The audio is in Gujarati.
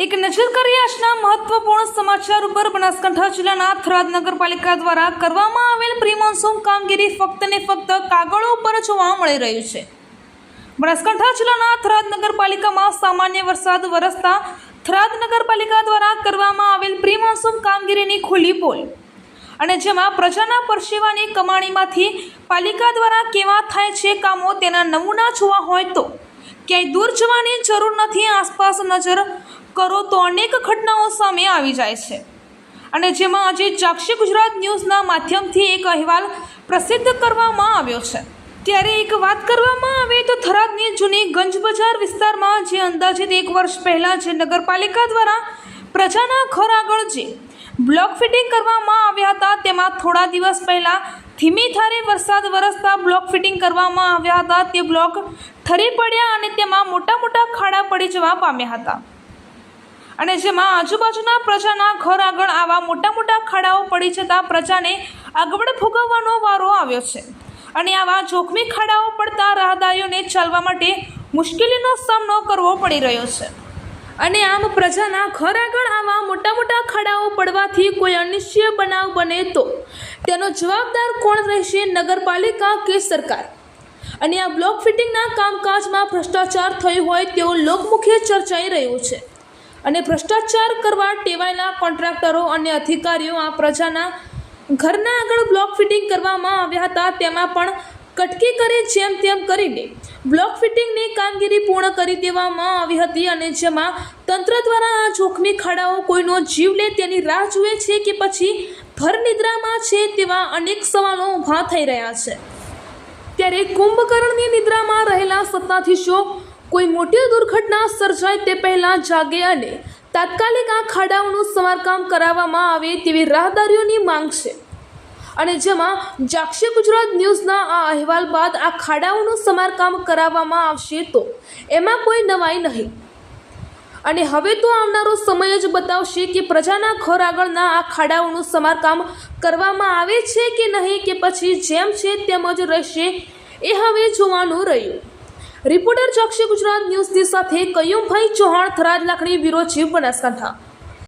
એક નજર કરીએ આજના મહત્વપૂર્ણ સમાચાર ઉપર। બનાસકાંઠા જિલ્લાના થરાદ નગરપાલિકા દ્વારા કરવામાં આવેલ પ્રી મોન્સૂન કામગીરી ફક્ત ને ફક્ત કાગળો ઉપર જોવા મળી રહ્યું છે। બનાસકાંઠા જિલ્લાના થરાદ નગરપાલિકામાં સામાન્ય વરસાદ વરસતા થરાદ નગરપાલિકા દ્વારા કરવામાં આવેલ પ્રી મોન્સૂન કામગીરીની ખુલ્લી પોલ અને જેમાં પ્રજાના પરસેવાની કમાણીમાંથી પાલિકા દ્વારા કેવા થાય છે કામો તેના નમૂના જોવા હોય તો ક્યાંય દૂર જવાની જરૂર નથી। આસપાસ નજર કરો તો અનેક ઘટનાઓ સામે આવી જાય છે અને જેમાં આજે ચાક્ષી ગુજરાત ન્યૂઝના માધ્યમથી એક અહેવાલ પ્રસિદ્ધ કરવામાં આવ્યો છે। ત્યારે એક વાત કરવામાં આવે તો થરાદની જૂની ગંજ બજાર વિસ્તારમાં જે અંદાજિત 1 વર્ષ પહેલાં જે નગરપાલિકા દ્વારા પ્રજાના ઘર આગળ જે બ્લોક ફિટિંગ કરવામાં આવ્યા હતા તેમાં થોડા દિવસ પહેલાં ધીમી ધારે વરસાદ વરસતા બ્લોક ફિટિંગ કરવામાં આવ્યા હતા તે બ્લોક ઠરી પડ્યા અને તેમાં મોટા મોટા ખાડા પડી જવા પામ્યા હતા અને જેમાં આજુબાજુના પ્રજાના ઘર આગળ આવા મોટા મોટા ખાડાઓ પડી જતાં પ્રજાને આગળ ભોગવવાનો વારો આવ્યો છે અને આવા જોખમી ખાડાઓ પડતા રાહદારીઓને ચાલવા માટે મુશ્કેલીનો સામનો કરવો પડી રહ્યો છે અને આમ પ્રજાના ઘર આગળ આવા મોટા મોટા ખાડાઓ પડવાથી કોઈ અનિશ્ચિત બનાવ બને તો તેનો જવાબદાર કોણ રહેશે, નગરપાલિકા કે સરકાર? અને આ બ્લોક ફિટિંગના કામકાજમાં ભ્રષ્ટાચાર થયો હોય તેવું લોકમુખે ચર્ચાઈ રહ્યું છે અને ભ્રષ્ટાચાર કરવા ટેવાયેલા કોન્ટ્રાક્ટરો અને અધિકારીઓ આ પ્રજાના ઘરના આગળ બ્લોક ફિટિંગ કરવામાં આવ્યા હતા તેમાં પણ કટકી કરી જેમ તેમ કરીને બ્લોક ફિટિંગની કામગીરી પૂર્ણ કરી દેવામાં આવી હતી અને જેમાં તંત્ર દ્વારા આ જોખમી ખાડાઓ કોઈનો જીવ લે તેની રાહ જુએ છે કે પછી ભર નિદ્રામાં છે તેવા અનેક સવાલો ઊભા થઈ રહ્યા છે। ત્યારે કુંભકર્ણની નિદ્રામાં રહેલા સત્તાધીશો કોઈ મોટી દુર્ઘટના સર્જાય તે પહેલાં જાગે અને તાત્કાલિક આ ખાડાઓનું સમારકામ કરાવવામાં આવે તેવી રાહદારીઓની માંગ છે અને જેમાં ચાક્ષી ગુજરાત ન્યૂઝના આ અહેવાલ બાદ આ ખાડાઓનું સમારકામ કરાવવામાં આવશે તો એમાં કોઈ નવાઈ નહીં અને હવે તો આવનારો સમય જ બતાવશે કે પ્રજાના ઘર આગળના આ ખાડાઓનું સમારકામ કરવામાં આવે છે કે નહીં કે પછી જેમ છે તેમ જ રહેશે એ હવે જોવાનું રહ્યું। રિપોર્ટર ચાક્ષી ગુજરાત ન્યૂઝની સાથે કયુમભાઈ ચૌહાણ, થરાદ લાખણી, બ્યુરો ચીફ, બનાસકાંઠા।